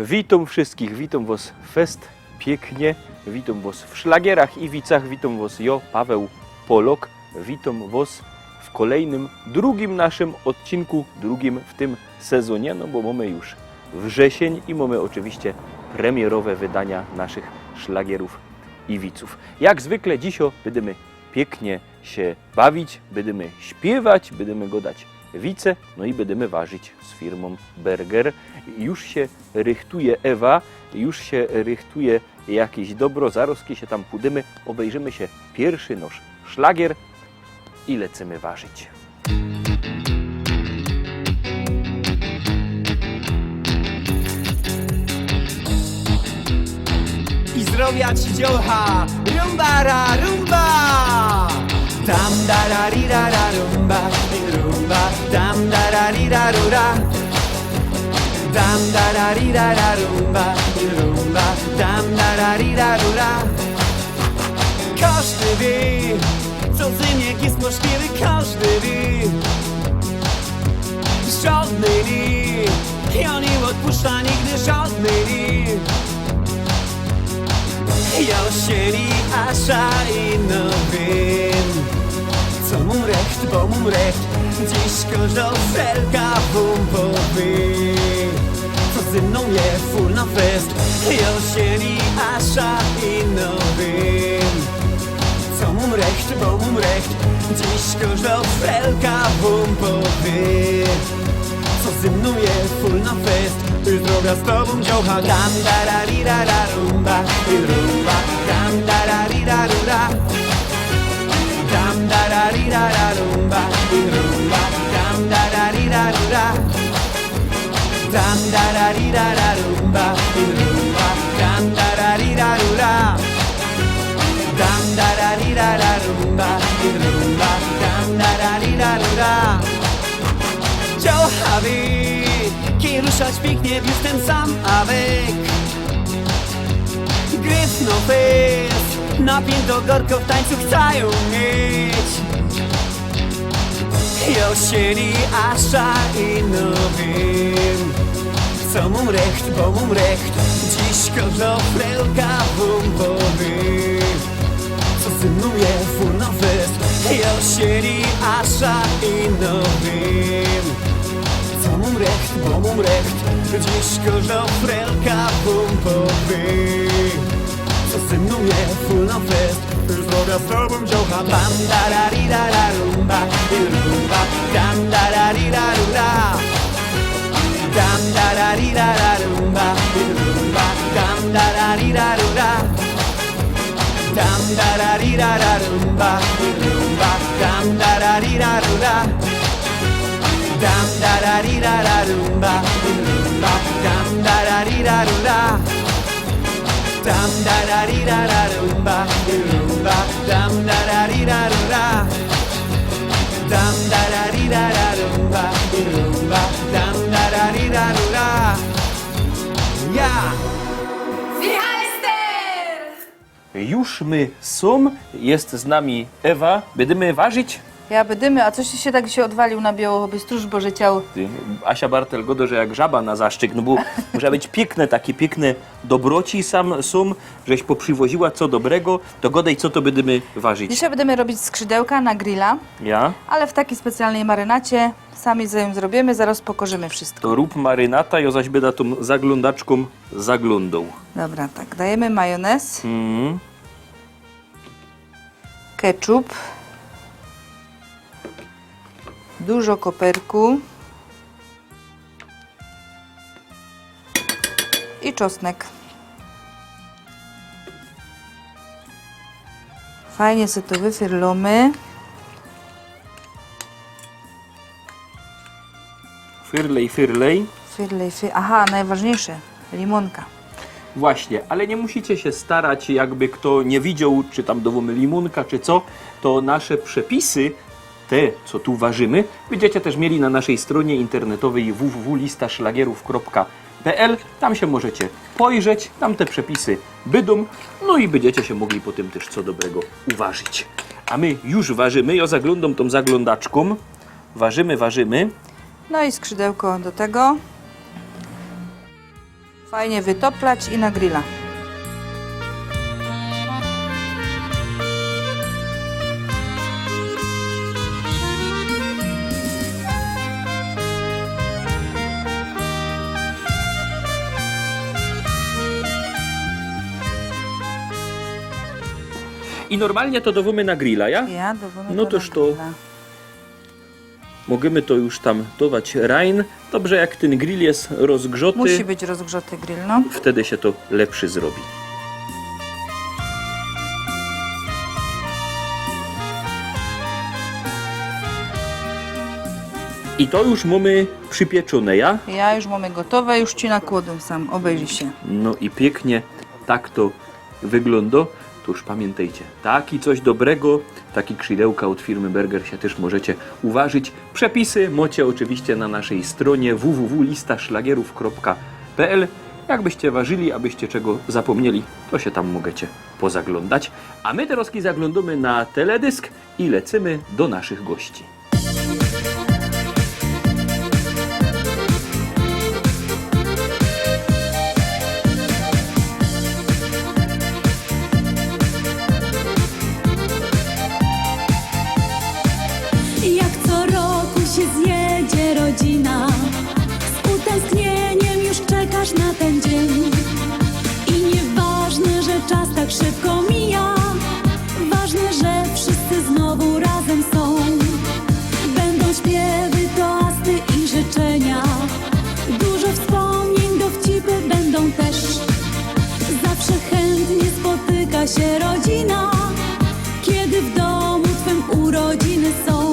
Witam wszystkich, witam was fest pięknie, witam was w Szlagierach i Wicach, witam was ja, Paweł Polok, witam was w kolejnym, drugim naszym odcinku, drugim w tym sezonie, no bo mamy już wrzesień i mamy oczywiście premierowe wydania naszych Szlagierów i Wiców. Jak zwykle dzisiaj będziemy pięknie się bawić, będziemy śpiewać, będziemy godać wice, no i będziemy ważyć z firmą Berger. Już się rychtuje Ewa, już się rychtuje jakieś dobro, zaraz się tam pudymy, obejrzymy się pierwszy nasz szlagier i lecimy ważyć. I zdrowia ci dziołcha, rumbara, rumba! Tam dararira rumba, rumba, tam dararira rura. Tam dararira rumba, rumba, tam dararira rura. Każdy wie, co zyniek jest możliwy, każdy wie. Żadny nie, ja nie odpuszcza nigdy żadny nie. Josieli, Asza i Nowin. Co mu recht, bo mu recht, dziś korzoselka pumpowy. Co ze mną je full na fest, Josieli, Asza i Nowin. Co mu recht, bo mu recht, dziś korzoselka pumpowy. Co ze mną je full na fest, już droga z tobą dziołcha. Tam dararira rumba, rumba, tam dararira rura. Tam dararira rumba, rumba, tam dararira rura. Tam dararira rumba, rumba, tam dararira rura. Tam dararira rumba, rumba, tam dararira rura. Dziołcha wy, kiedy ruszać pięknie, już ten sam awek. Gryf no fest, napięto gorko w tańcu chcą mieć. Josieli, Asza i Nowin. Co mu recht, bo mu recht, dziś korzofrelka wumpowy. Co synuje full na fest, Josieli, Asza i Nowin. Co mu recht, bo mu recht, dziś korzofrelka wumpowy. Co synuje full na fest, już droga z tobą dziołcha. Tam dararira rumba, rumba, tam dararira rura. Tam dararira rumba, rumba, tam dararira rura. Tam dararira rumba, rumba, tam dararira rura. Tam dararira rumba, rumba, tam dararira rura. Tam dararira rumba, rumba, tam dararira rura. Tam dararira rumba, rumba, tam dararira rura. Ja! Wie heißt der? Już my są, jest z nami Ewa, będziemy ważyć. Ja będziemy, a coś się tak się odwalił na biało, stróż Boże ciało. Ty, Asia Bartel godo, że jak żaba na zaszczyk, no bo może być piękne, takie piękne dobroci sam są, żeś poprzywoziła co dobrego, to godaj co to będziemy ważyć. Dzisiaj będziemy robić skrzydełka na grilla, Ja? ale w takiej specjalnej marynacie. Sami z nią zrobimy, zaraz pokorzymy wszystko. To rób marynata, ja zaś będę tą zaglądaczką zaglądał. Dobra, tak, dajemy majonez, Mm. ketchup, dużo koperku i czosnek. Fajnie sobie to wyfirlomy. Fyrlej, fyrlej. Aha, najważniejsze, limonka. Właśnie, ale nie musicie się starać, jakby kto nie widział, czy tam dowolny limunka, czy co, to nasze przepisy, te, co tu ważymy, będziecie też mieli na naszej stronie internetowej www.listaszlagierów.pl. Tam się możecie pojrzeć, tam te przepisy bydą, no i będziecie się mogli po tym też co dobrego uważyć. A my już ważymy, ja zaglądam tą zaglądaczką, ważymy. No i skrzydełko do tego. Fajnie wytoplać i na grilla. I normalnie to dawamy na grilla, ja? Ja dowolę No to toż na to- grilla. Możemy to już tam dawać rein. Dobrze, jak ten grill jest rozgrzoty, Musi być rozgrzaty grill, no. wtedy się to lepszy zrobi. I to już mamy przypieczone, ja? Ja już mamy gotowe, już ci nakładam sam, obejrzyj się. No i pięknie tak to wygląda. To już pamiętajcie, taki coś dobrego, taki krzydełka od firmy Berger się też możecie uważyć. Przepisy macie oczywiście na naszej stronie www.listaszlagierów.pl. Jakbyście ważyli, abyście czego zapomnieli, to się tam możecie pozaglądać. A my teraz zaglądamy na teledysk i lecimy do naszych gości. Jak co roku się zjedzie rodzina, z utęsknieniem już czekasz na ten dzień. I nieważne, że czas tak szybko mija, ważne, że wszyscy znowu razem są. Będą śpiewy, toasty i życzenia, dużo wspomnień, dowcipy będą też. Zawsze chętnie spotyka się rodzina, kiedy w domu twym urodziny są.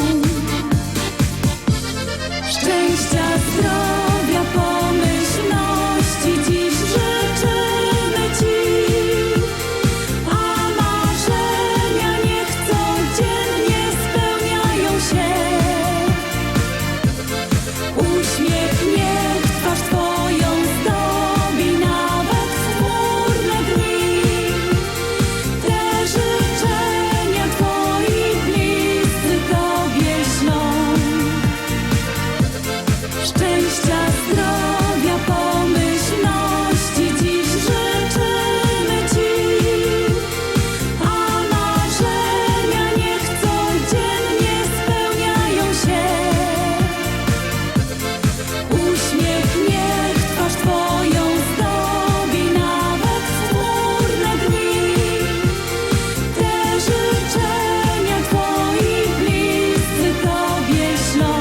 Szczęścia, zdrowia, pomyślności dziś życzymy ci, a marzenia niech codziennie spełniają się. Uśmiech niech twarz twoją zdobi nawet w chmurne dni. Te życzenia twoi bliscy tobie ślą. Szczęścia, zdrowia, pomyślności dziś życzymy ci, a marzenia niech codziennie spełniają się. Uśmiech niech twarz twoją zdobi nawet w chmurne dni. Te życzenia twoi bliscy tobie ślą.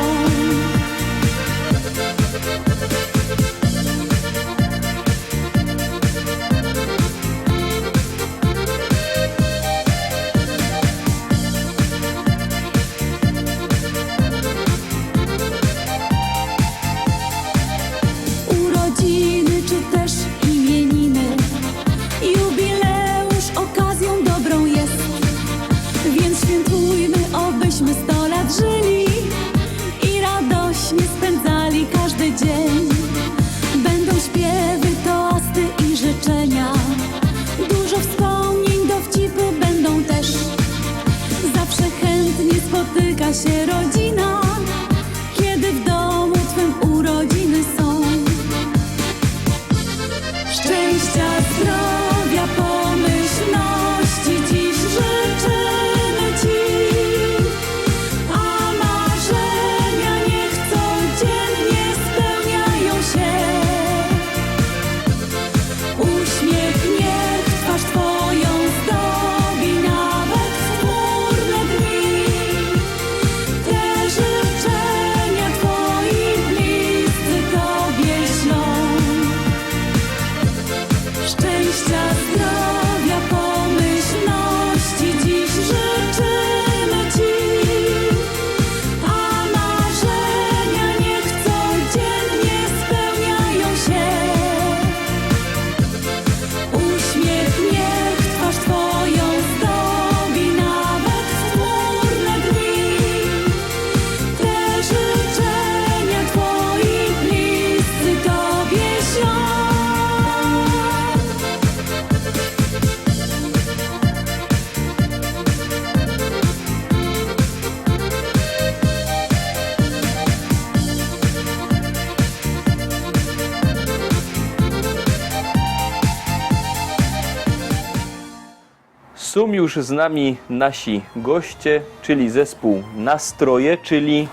Są już z nami nasi goście, czyli zespół Nastroje, czyli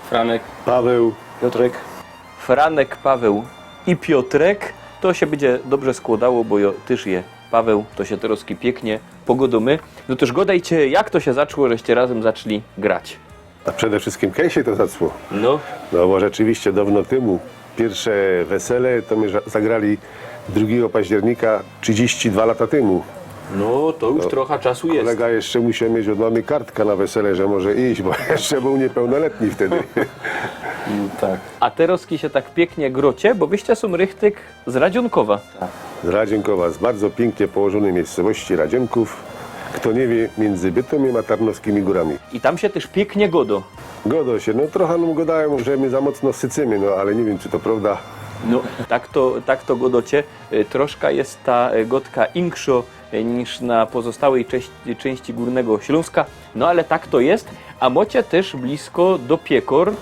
Paweł, Piotrek. Franek, Paweł i Piotrek. To się będzie dobrze składało, bo ja też je Paweł, to się teraz pięknie pogodomy. No też godajcie, jak to się zaczęło, żeście razem zaczęli grać? A przede wszystkim kiedy się to zaczęło? No, No bo rzeczywiście dawno temu pierwsze wesele to my zagrali 2 października 32 lata temu. no to już trochę czasu jest. Kolega jeszcze musiał mieć od mamy kartkę na wesele, że może iść, bo jeszcze był niepełnoletni wtedy. Tak. A teraz się tak pięknie grocie, bo wyście są rychtyk z Radzionkowa. Z Radzionkowa, z bardzo pięknie położonej miejscowości Radzionków. Kto nie wie, między Bytomiem a Tarnowskimi Górami. I tam się też pięknie godo. Godo się, no trochę nam godają, że my za mocno sycymy, no ale nie wiem, czy to prawda. No, tak to godocie. Troszkę jest ta godka inkszo niż na pozostałej części Górnego Śląska, no ale tak to jest. A mocie też blisko do Piekor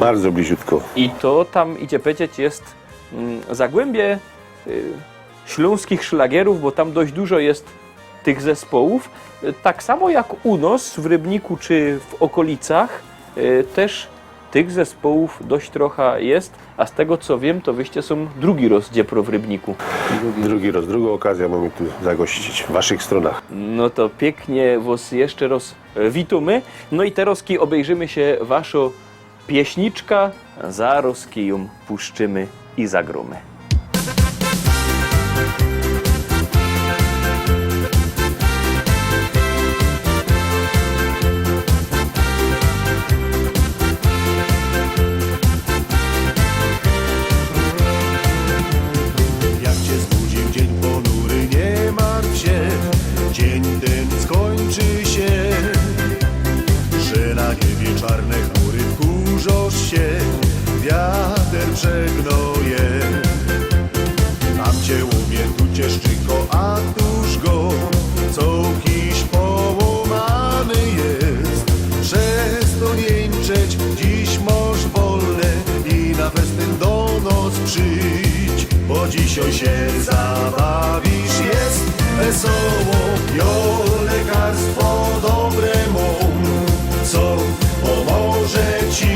Bardzo bliziutko. i to tam idzie powiedzieć jest zagłębie śląskich szlagierów, bo tam dość dużo jest tych zespołów. Tak samo jak u nas w Rybniku czy w okolicach też tych zespołów dość trochę jest, a z tego co wiem, to wyście są drugi raz dziepro w Rybniku. Drugi raz, drugą okazję mamy tu zagościć w waszych stronach. No to pięknie was jeszcze raz witamy. No i teraz obejrzymy się waszą pieśniczka, zaraz ją puszczymy i zagromy. Jak cię zbudził dzień ponury, nie martw się, dzień ten skończy się, że na niebie czarne chmury wkurzą się, wiatr przegnoje. Tam cię umie, tu cię szczyko, a tuż go, co kiś połamany jest. Przez to nie jęczeć, dziś masz wolne i na festyn do nos przyjdź, bo dzisiaj się zabawisz, jest wesoło, jo lekarstwo dobre mą, co pomoże ci.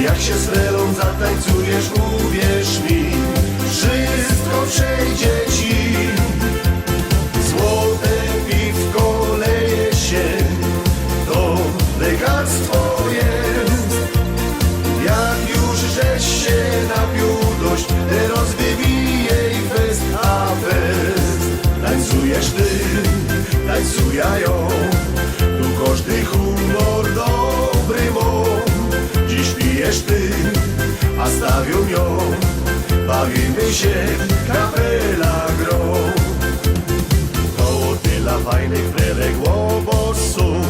Jak się z relą zatańcujesz, uwierz mi, wszystko przejdzie ci. Złote piwko leje się, to lekarstwo jest. Jak już żeś się napił dość, teraz wybijej fest, a fest. Tańcujesz ty, tańcuję ją, tu każdy humor dobry mą. Dziś pijesz ty, a stawią ją, bawimy się, kapela grą. Koło tyla fajnych prelek łobosów,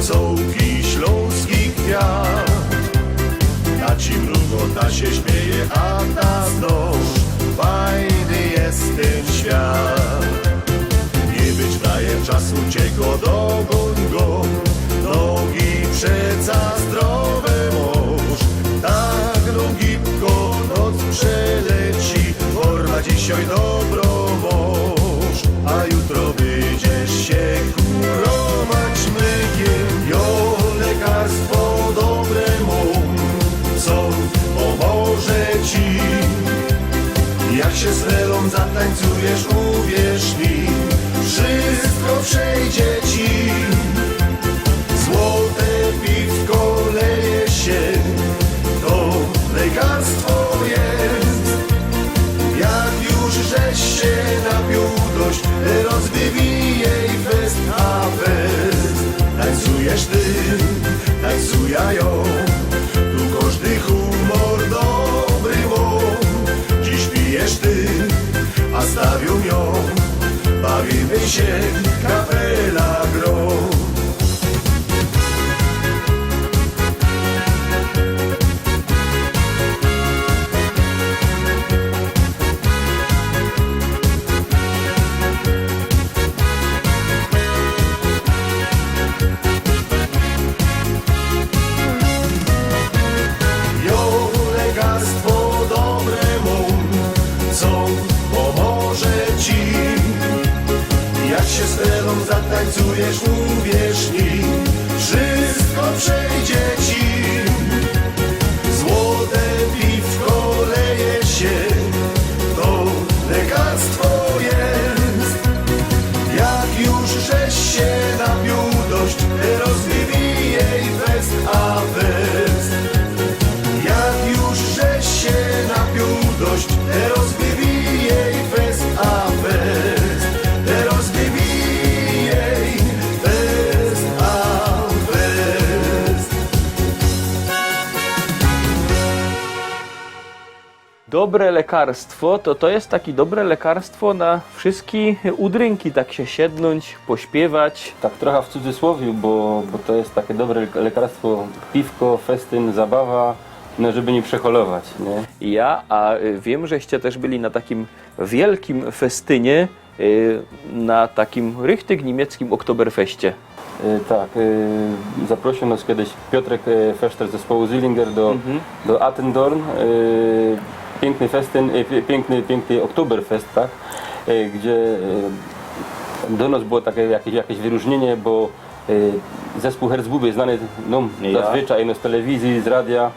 cołki śląskich kwiat. Ta ci mrugota się śmieje, a ta znosz, fajny jest ten świat. Nie być dajem czasu cieko, dogoń go, nogi przeca zdrowe mąż. Tak no gibko noc przeleci, forma dzisiaj dobro mąż. A jutro będziesz się kurować mykiem, jo lekarstwo dobre mą, co pomoże ci. Jak się z relą zatańcujesz, uwierz mi, wszystko przejdzie ci. Złote piwko leje się, to lekarstwo jest. Jak już żeś się napił dość, teraz wybijej fest, a fest. Tańcujesz ty, tańcuję ją, tu każdy humor dobry mą. Dziś pijesz ty, a stawią ją, bawimy się, kapela grą. Jo lekarstwo dobre mą, co pomoże ci. Jak się z uwierz mi, wszystko przejdzie ci. Złote piwko leje się, to lekarstwo jest. Jak już żeś się napił dość, rozwywij jej fest a fest. Jak już żeś się napił dość, rozwywij jej fest a fest. Rozwywij jej fest a fest. Dobre lekarstwo to jest takie dobre lekarstwo na wszystkie udrynki, tak się siednąć, pośpiewać. Tak trochę w cudzysłowie, bo to jest takie dobre lekarstwo, piwko, festyn, zabawa, no żeby nie przeholować, nie? Wiem, żeście też byli na takim wielkim festynie, na takim richtig niemieckim Oktoberfeście. Tak, zaprosił nas kiedyś Piotrek Feszter z zespołu Zillinger do Attendorn. Piękny festyn, piękny Oktoberfest, tak? Gdzie do nas było takie jakieś wyróżnienie, bo zespół Herzbube jest znany zazwyczaj z telewizji, z radia,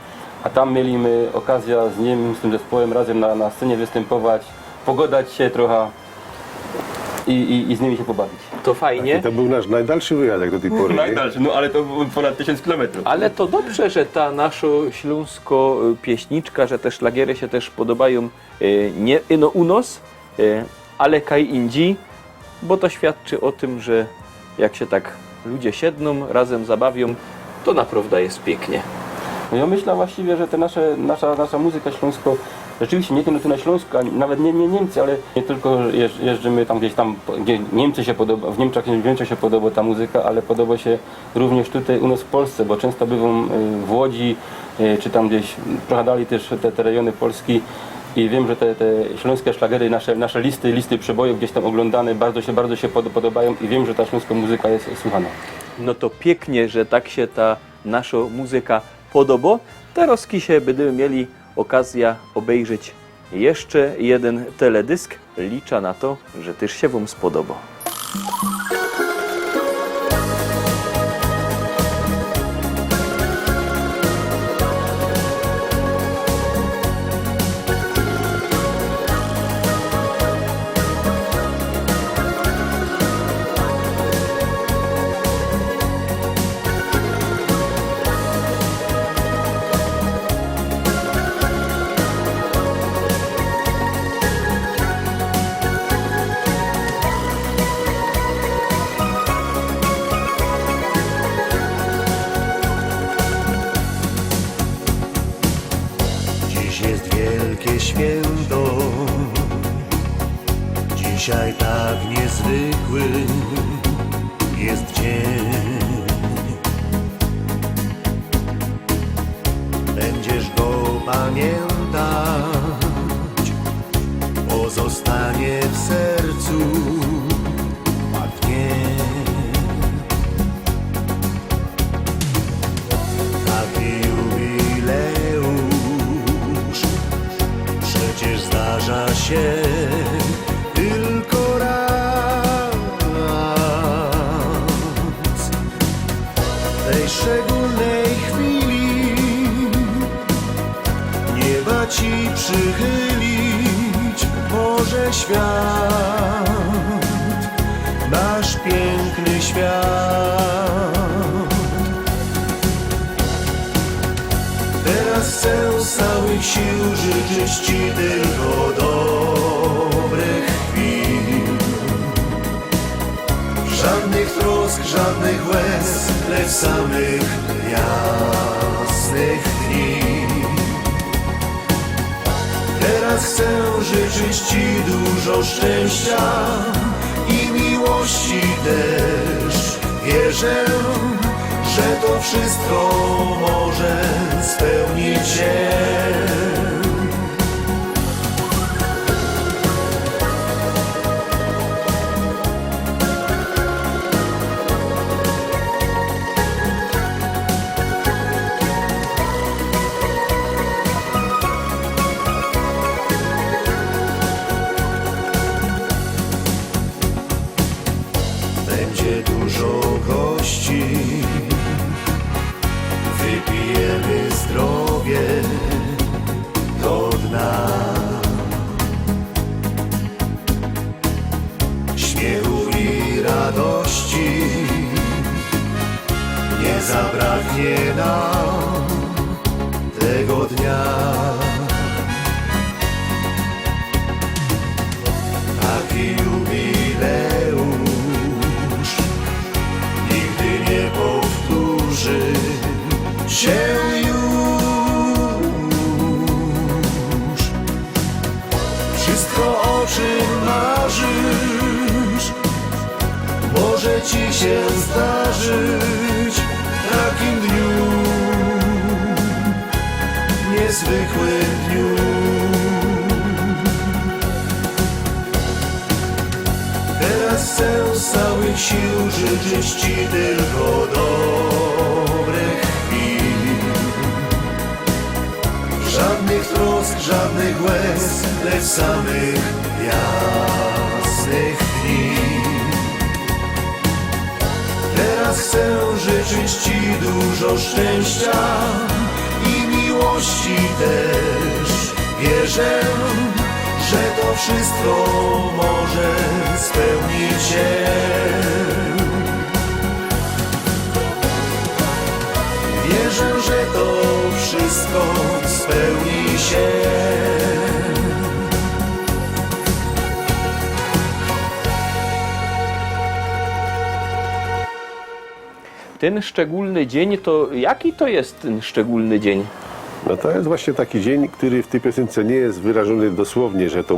a tam mieliśmy okazję z nim, z tym zespołem razem na scenie występować, pogadać się trochę i z nimi się pobawić. To fajnie. I to był nasz najdalszy wyjazd jak do tej pory. nie? Najdalszy, no ale to było ponad 1000 km. Ale to dobrze, że ta nasza śląsko-pieśniczka, że te szlagiery się też podobają nie u nas, ale kaj indzi, bo to świadczy o tym, że jak się tak ludzie siedną, razem zabawią, to naprawdę jest pięknie. No ja myślę właściwie, że nasza muzyka śląsko, rzeczywiście nie tylko tu na Śląsku, a nawet nie Niemcy, ale nie tylko jeżdżymy tam gdzieś tam, gdzie Niemcy się podoba, w Niemczech się podoba ta muzyka, ale podoba się również tutaj u nas w Polsce, bo często bywam w Łodzi, czy tam gdzieś trochę dalej też te rejony Polski i wiem, że te śląskie szlagery, nasze listy przebojów gdzieś tam oglądane bardzo się podobają i wiem, że ta śląska muzyka jest słuchana. No to pięknie, że tak się ta nasza muzyka podoba. Teraz się będziemy mieli okazję obejrzeć jeszcze jeden teledysk. Liczę na to, że też się wam spodoba. Dziś jest wielkie święto, dzisiaj tak niezwykły jest dzień. Będziesz go pamiętać, pozostanie w sercu jak nie. Taki jubileusz przecież zdarza się tylko raz. W tej szczególnej chwili nieba ci przychylić może świat, nasz piękny świat. Teraz chcę z całych sił życzyć ci tylko dobrych chwil. Żadnych trosk, żadnych łez, lecz samych jasnych dni. Teraz chcę życzyć ci dużo szczęścia i miłości też. Wierzę, że to wszystko może spełnić się. Będzie dużo nam. Śmiechu i radości nie zabraknie nam tego dnia. Taki jubileusz nigdy nie powtórzy się już. Wszystko, o czym marzysz, może ci się zdarzyć w takim dniu, niezwykłym dniu. Teraz chcę z całych sił życzyć ci tylko dobrych chwil. Żadnych trosk, żadnych łez, lecz samych jasnych dni. Teraz chcę życzyć ci dużo szczęścia i miłości też. Wierzę, że to wszystko może spełnić się. Wierzę, że to wszystko spełni się. Ten szczególny dzień, to jaki to jest ten szczególny dzień? No to jest właśnie taki dzień, który w tej piosence nie jest wyrażony dosłownie, że to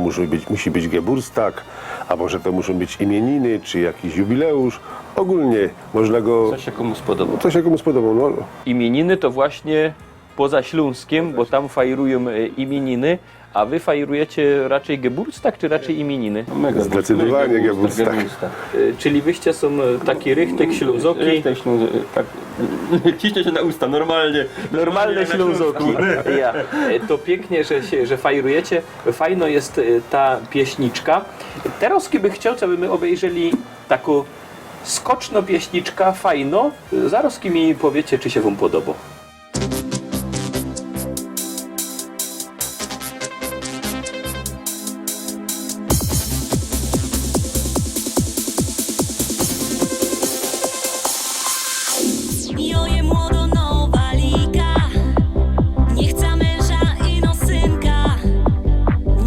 musi być Geburtstag, albo że to muszą być imieniny, czy jakiś jubileusz. Ogólnie można go... Co się komu spodoba? Co się komu spodoba, no. Imieniny to właśnie poza Śląskiem, bo tam fajrują imieniny, a wy fajrujecie raczej Geburtstag, czy raczej imieniny? No mega. Zdecydowanie Geburtstag. Czyli wyście są taki rychtek ślązoki, Tak, ciśnie się na usta, normalnie. normalne ślązoki. Ja. To pięknie, że fajrujecie. Fajno jest ta pieśniczka. Teraz by chciał, aby my obejrzeli taką skoczną pieśniczka, fajno. Zaraz mi powiecie, czy się wam podoba. Joje młodo nowa liga, nie chce męża i no synka.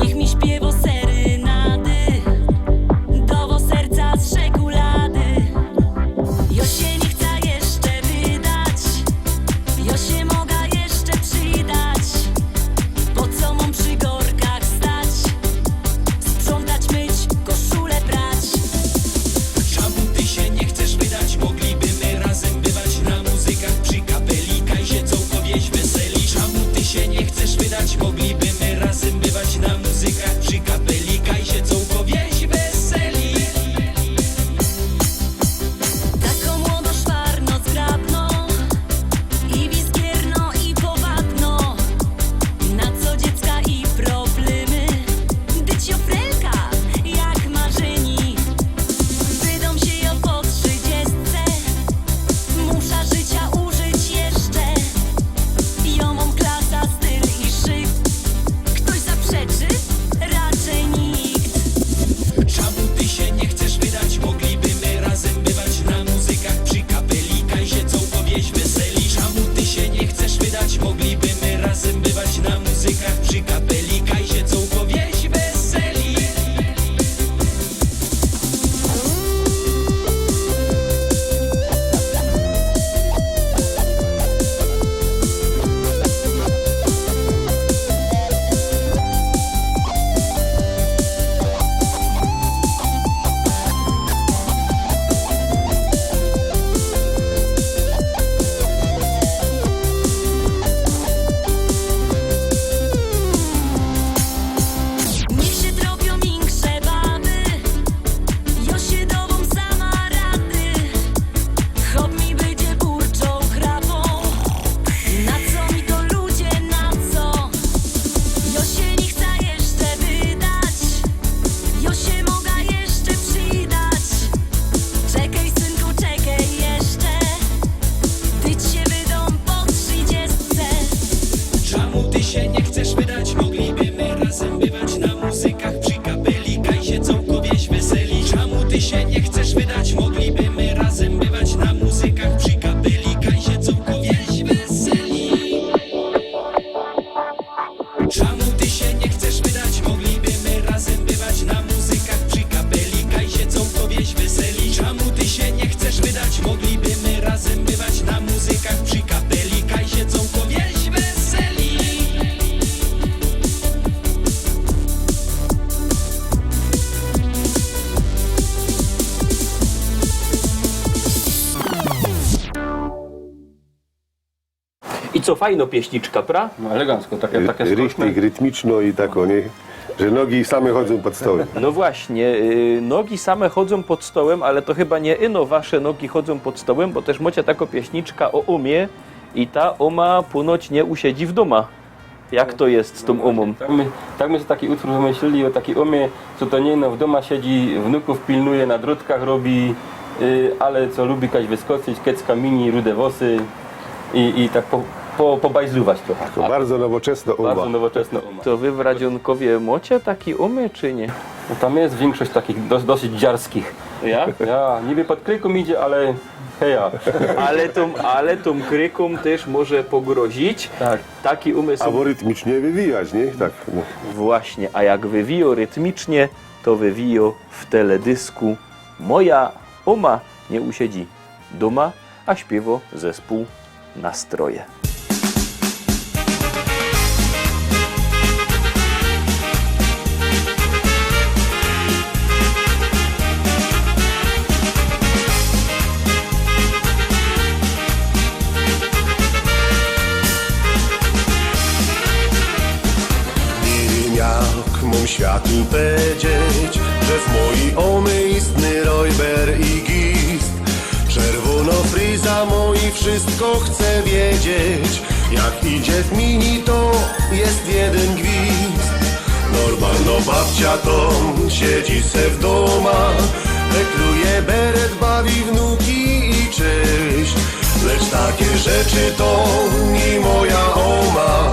Niech mi śpiewo serynady, dowo serca z czekolady. Jo się nie chce jeszcze wydać, co fajno pieśniczka, pra? No elegancko, takie skoczne. Richtig, rytmiczno i tak, nie? Że nogi same chodzą pod stołem. No właśnie, nogi same chodzą pod stołem, ale to chyba nie ino wasze nogi chodzą pod stołem, bo też macie taką pieśniczka o umie i ta oma ponoć nie usiedzi w doma. Jak to jest z tą umą? Tak my sobie taki utwór wymyślili o takiej umie, co to nie no w domu siedzi, wnuków pilnuje, na drudkach robi, ale co lubi kaś wyskoczyć, kiecka mini, rude włosy i tak pobajzluwać trochę. To bardzo nowoczesna Bardzo uma. nowoczesna uma. To wy w Radzionkowie macie taki umy, czy nie? No tam jest większość takich dosyć dziarskich. Ja? Ja niby pod kryką idzie, ale heja. Ale tą kryką też może pogrozić. Tak. Taki umy są Albo rytmicznie wywijać, nie? Tak. No. właśnie, a jak wywijo rytmicznie, to wywijo w teledysku. Moja oma nie usiedzi doma, a śpiewo zespół Nastroje. Nie wiem jak mam światu powiedzieć, że w mojej omy istny Rojber i Gist. Czerwono fryza moi wszystko chce wiedzieć. Jak idzie w mini to jest jeden gwizd. Normalno babcia to siedzi se w doma, wekluje beret, bawi wnuki i czyść. Lecz takie rzeczy to nie moja oma,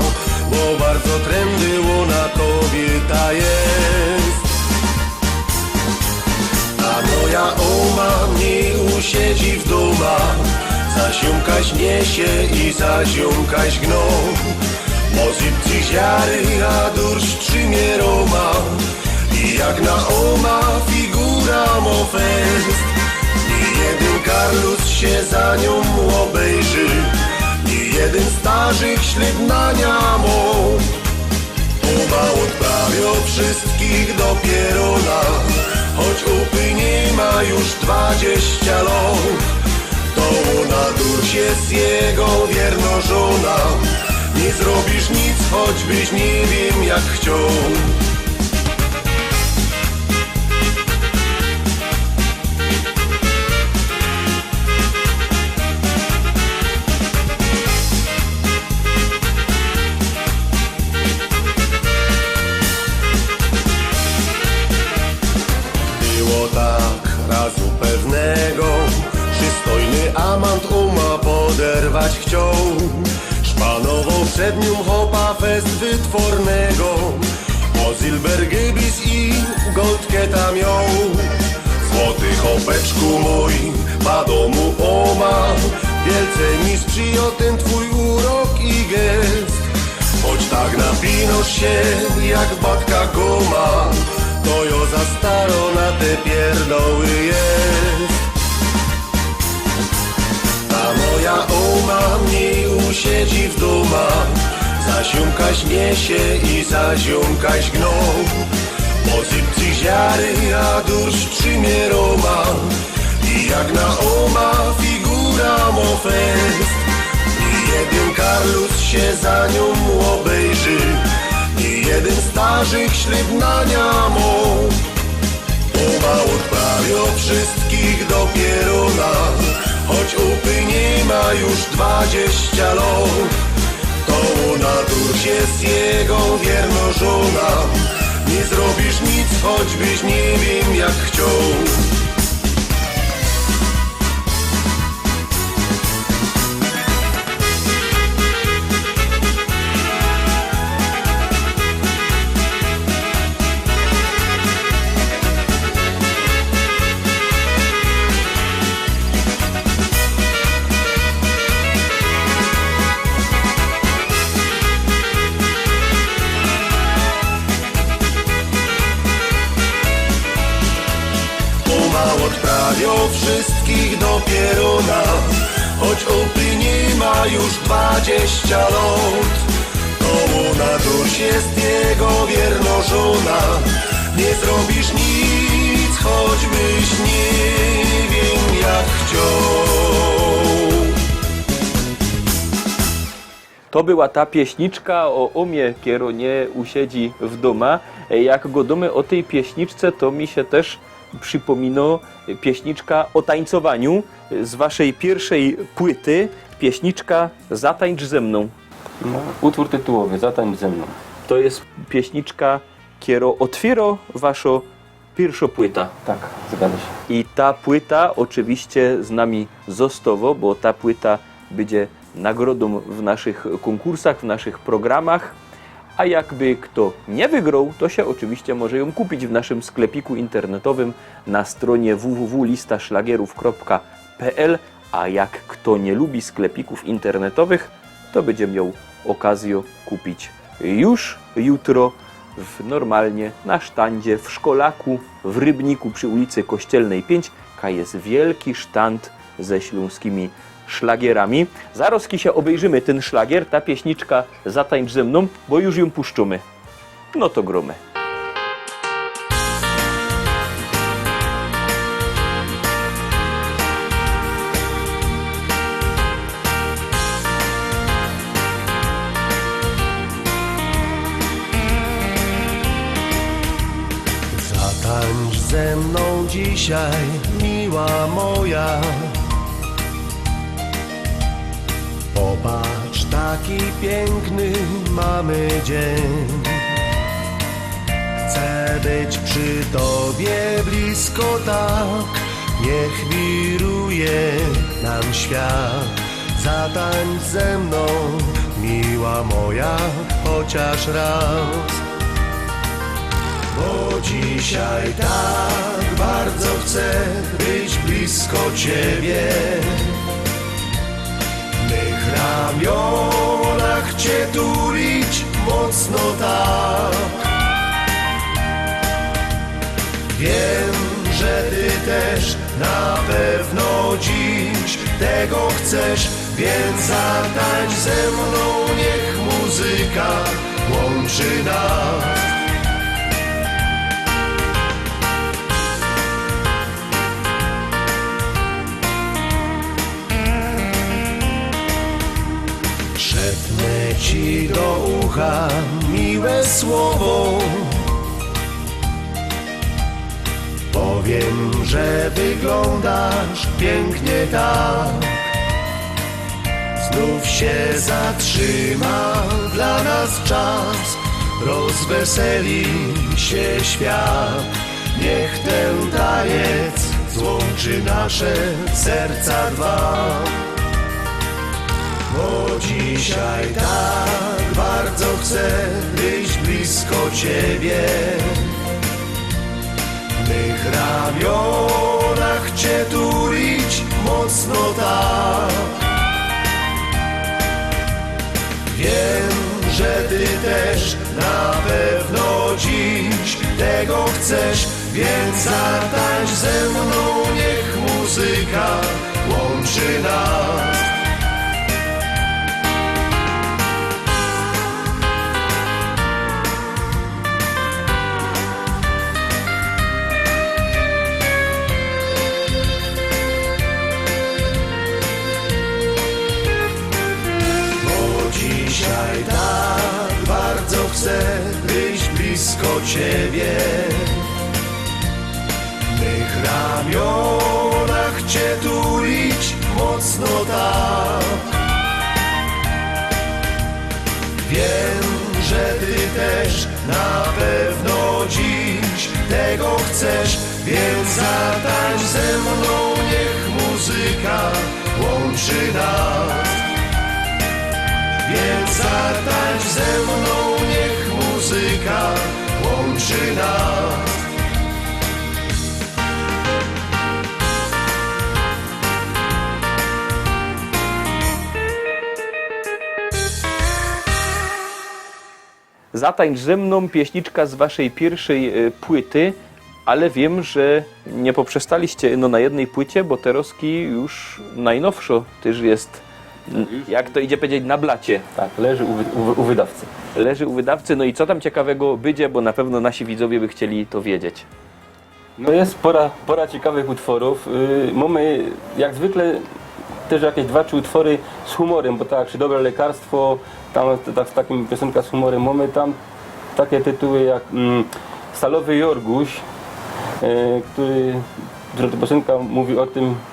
bo bardzo trendy ona kobieta jest. A moja oma nie usiedzi w domach, zasiąkaś niesie i zasiąkaś gną. Mozypcy ziary, a dursz trzymie Roma i jak na oma figura mo fest. Nie jeden Karlus się za nią obejrzy, nie jeden starzyk ślub na niamo. Oma odprawia wszystkich dopiero na, choć upy nie ma już 20 lat. To ona durś jest jego wierno żona. Nie zrobisz nic, choćbyś nie wiem jak chciał. Było tak razu pewnego, przystojny amant uma poderwać chciał. Szpanował przed nią hopa fest wytwornego, o Zilbergybis i goldketa miał. Złoty chopeczku mój, ma domu oma, wielce mi sprzyja ten twój urok i gest. Choć tak napinasz się jak babka goma, to jo za staro na te pierdoły jest. A moja oma nie usiedzi w domach, zasiąkaś niesie i zasiąkaś gną. Mozypcy ziary, a dursz trzymie Roma i jak na oma figura mo fest. Nie jeden Karlus się za nią obejrzy, nie jeden starzyk ślub na niamo. Oma odprawia wszystkich dopiero na, choć upy nie ma już 20 lat. To ona durś jest jego wierno żona. Nie zrobisz nic, choćbyś nie wiem jak chciał. Odprawią wszystkich dopiero na, choć upy nie ma już 20 lat. To ona durś jest jego wierno żona. Nie zrobisz nic, choćbyś nie wiem jak chciał. To była ta pieśniczka o umie, kiero nie usiedzi w doma. Jak godomy o tej pieśniczce, to mi się też przypomina pieśniczka o tańcowaniu z waszej pierwszej płyty. Pieśniczka Zatańcz ze mną. No, utwór tytułowy, Zatańcz ze mną. To jest pieśniczka, kiero otwiero wasza pierwsza płyta. Tak, zgadza się. I ta płyta oczywiście z nami zostało, bo ta płyta będzie nagrodą w naszych konkursach, w naszych programach. A jakby kto nie wygrał, to się oczywiście może ją kupić w naszym sklepiku internetowym na stronie www.listaszlagierów.pl. A jak kto nie lubi sklepików internetowych, to będzie miał okazję kupić już jutro normalnie na sztandzie w Szkolaku w Rybniku przy ulicy Kościelnej 5. Jest wielki sztand ze śląskimi szlagierami. Zaraz się obejrzymy ten szlagier, ta pieśniczka Zatańcz ze mną, bo już ją puszczymy. No to gromy. Zatańcz ze mną dzisiaj, miła moja. Popatrz, taki piękny mamy dzień. Chcę być przy tobie blisko tak, niech wiruje nam świat. Zatańcz ze mną, miła moja, chociaż raz. Bo dzisiaj tak bardzo chcę być blisko ciebie. W mych ramionach cię tulić mocno tak. Wiem, że ty też na pewno dziś tego chcesz, więc zatańcz ze mną, niech muzyka łączy nas. Szepnę ci do ucha miłe słowo. Powiem, że wyglądasz pięknie tak. Znów się zatrzyma dla nas czas, rozweseli się świat. Niech ten taniec złączy nasze serca dwa. Bo dzisiaj tak bardzo chcę być blisko ciebie. W mych ramionach cię tulić mocno tak. Wiem, że ty też na pewno dziś tego chcesz, więc zatańcz ze mną, niech muzyka łączy nas. Dzisiaj tak bardzo chcę być blisko ciebie. W mych ramionach cię tulić mocno tak. Wiem, że ty też na pewno dziś tego chcesz, więc zatańcz ze mną, niech muzyka łączy nas. Więc zatańcz ze mną, niech muzyka łączy nas. Zatańcz ze mną, pieśniczka z waszej pierwszej płyty, ale wiem, że nie poprzestaliście na jednej płycie, bo Teroski już najnowszo też jest, jak to idzie powiedzieć, na blacie. Tak, leży u wydawcy. Leży u wydawcy, no i co tam ciekawego będzie, bo na pewno nasi widzowie by chcieli to wiedzieć. No jest pora ciekawych utworów. Mamy jak zwykle też jakieś 2-3 utwory z humorem, bo tak, czy Dobre lekarstwo, Tam w takim piosenka z humorem mamy tam takie tytuły jak Stalowy Jorguś, która to piosenka mówi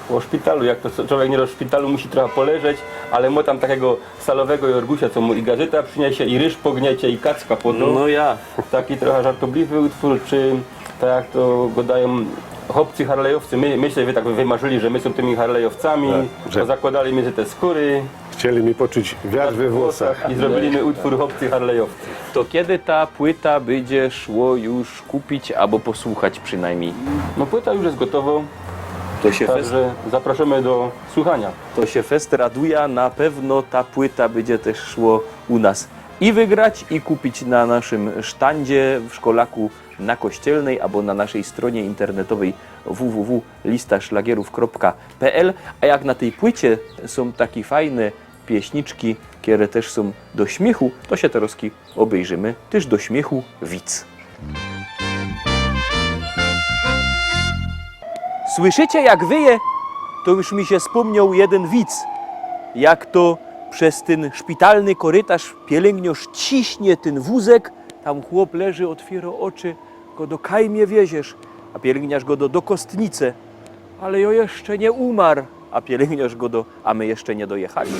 o szpitalu, jak to człowiek nie do szpitalu musi trochę poleżeć, ale ma tam takiego stalowego Jorgusia, co mu i gazeta przyniesie, i ryż pogniecie, i kacka podą. No ja. Taki trochę żartobliwy utwór, czy tak jak to go dają chłopcy harlejowcy. My sobie tak wymarzyli, że my są tymi harlejowcami, Tak, że- zakładali między te skóry Chcieli mi poczuć wiatr we włosach. i zrobili mi utwór chłopcy harlejowcy. To kiedy ta płyta będzie szło już kupić albo posłuchać przynajmniej? No płyta już jest gotowa, To się, także zapraszamy do słuchania. fest raduje, na pewno ta płyta będzie też szło u nas i wygrać, i kupić na naszym sztandzie w Szkolaku na Kościelnej albo na naszej stronie internetowej www.listaszlagierów.pl. A jak na tej płycie są takie fajne pieśniczki, które też są do śmiechu, to się teraz obejrzymy też do śmiechu widz. Słyszycie jak wyje? To już mi się wspomniał jeden widz. Jak to przez ten szpitalny korytarz pielęgniarz ciśnie ten wózek, tam chłop leży, otwiera oczy, go do kajmie wieziesz, a pielęgniarz go do kostnicy. Ale ja jeszcze nie umarł, a pielęgniarz go a my jeszcze nie dojechali.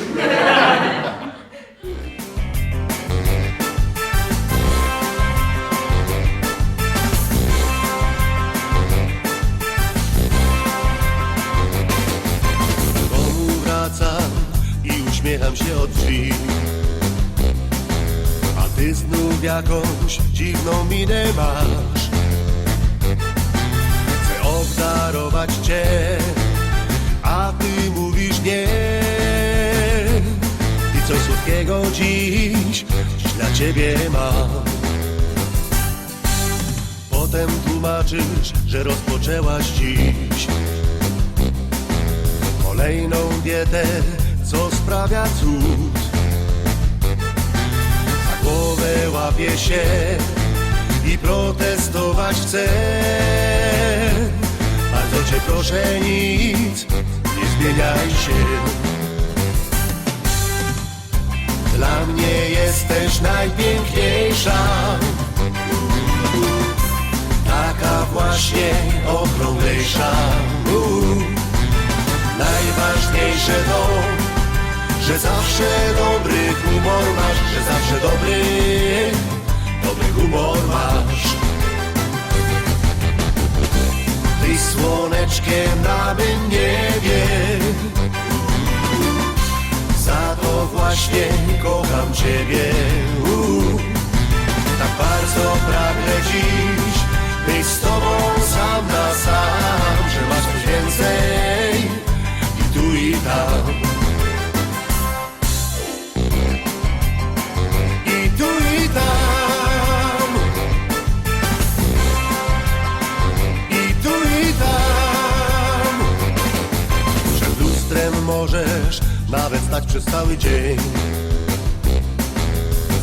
Do domu wracam i uśmiecham się od drzwi. A ty znów jakąś dziwną minę masz. Chcę obdarować cię, a ty mówisz nie. I coś słodkiego dziś dla ciebie mam. Potem tłumaczysz, że rozpoczęłaś dziś kolejną dietę, co sprawia cud. Za głowę łapię się i protestować chcę. Bardzo cię proszę, nic nie zmieniaj się. Dla mnie jesteś najpiękniejsza, taka właśnie okrąglejsza. Najważniejsze to, że zawsze dobry humor masz, że zawsze dobry humor masz. Ty słoneczkiem na mym niebie, za to właśnie kocham ciebie. Tak bardzo pragnę dziś być z tobą sam na sam, że masz coś więcej i tu i tam. I tu i tam. I tu i tam. Przed lustrem możesz nawet stać przez cały dzień.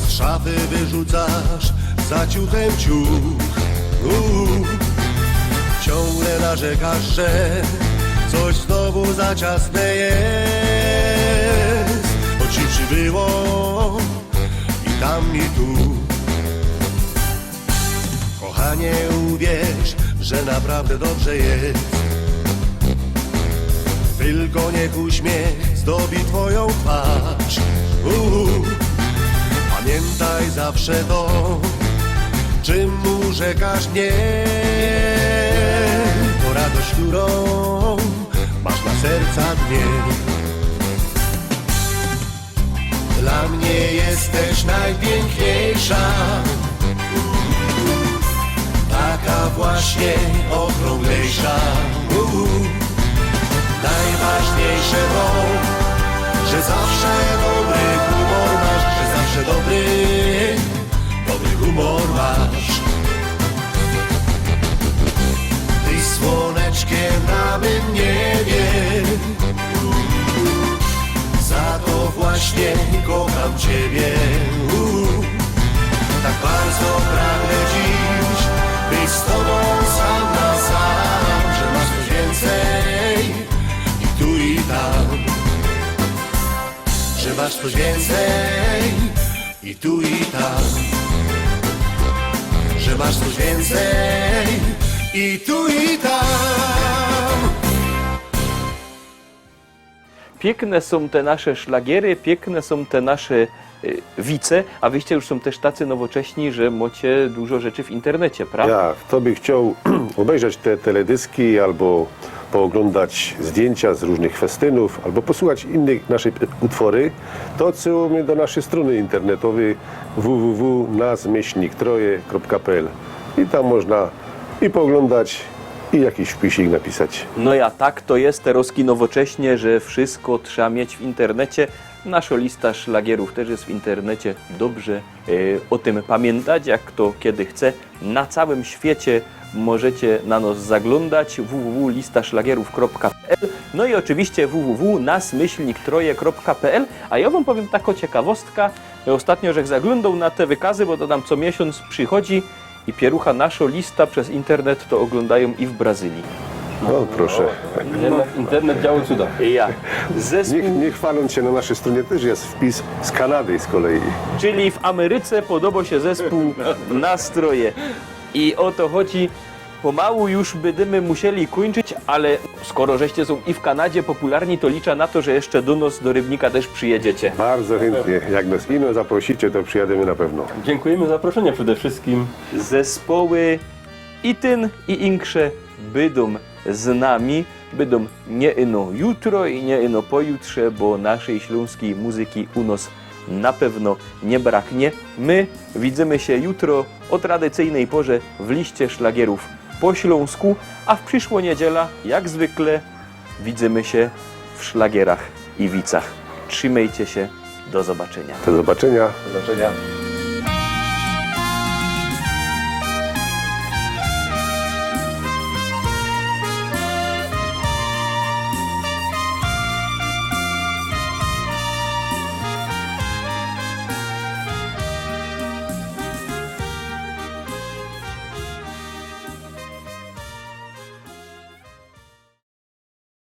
Z szafy wyrzucasz za ciuchem ciuch. Ciągle narzekasz, że coś znowu za ciasne jest. Bo ci przybyło i tam i tu. Kochanie, uwierz, że naprawdę dobrze jest. Tylko niech uśmiech zdobi twoją twarz. Pamiętaj zawsze to, czym urzekasz mnie. To radość, którą masz na serca dnie. Dla mnie jesteś najpiękniejsza, taka właśnie okrąglejsza. Najważniejsze to, że zawsze dobry humor masz, że zawsze dobry humor masz. Ty słoneczkiem na mym niebie, za to właśnie kocham ciebie. Tak bardzo pragnę dziś być z tobą sam na sam, że masz coś więcej i tu i tam. Że masz coś więcej i tu i tam, że masz coś więcej i tu i tam. Piękne są te nasze szlagiery, piękne są te nasze wice, a wyście już są też tacy nowocześni, że macie dużo rzeczy w internecie, prawda? Ja, kto by chciał obejrzeć te teledyski albo pooglądać zdjęcia z różnych festynów, albo posłuchać innych naszych utwory, to odsyłamy do naszej strony internetowej www.nas-troje.pl i tam można i pooglądać, i jakiś wpisik napisać. No ja tak to jest teraz nowocześnie, że wszystko trzeba mieć w internecie. Nasza lista szlagierów też jest w internecie. Dobrze o tym pamiętać, jak kto kiedy chce. Na całym świecie możecie na nas zaglądać www.listaszlagierów.pl. No i oczywiście www.nas-troje.pl. A ja wam powiem taką ciekawostka. Ostatnio żech zaglądał na te wykazy, bo to tam co miesiąc przychodzi i pierucha nasza lista przez internet to oglądają i w Brazylii. No proszę. Jednak internet działa cuda. Ja. Zespół, Nie chwaląc się, na naszej stronie też jest wpis z Kanady z kolei. czyli w Ameryce podoba się zespół Nastroje. I o to chodzi. Pomału już będziemy musieli kończyć, ale skoro żeście są i w Kanadzie popularni, to liczę na to, że jeszcze do nas, do Rybnika też przyjedziecie. Bardzo chętnie. Jak nas ino zaprosicie, to przyjademy na pewno. Dziękujemy za zaproszenie przede wszystkim. Zespoły i ten i inkrze będą z nami, będą nie ino jutro i nie ino pojutrze, bo naszej śląskiej muzyki u nas na pewno nie braknie. My widzimy się jutro o tradycyjnej porze w liście szlagierów po śląsku, a w przyszłą niedziela, jak zwykle, widzimy się w szlagierach i wicach. Trzymajcie się, do zobaczenia. Do zobaczenia. Do zobaczenia.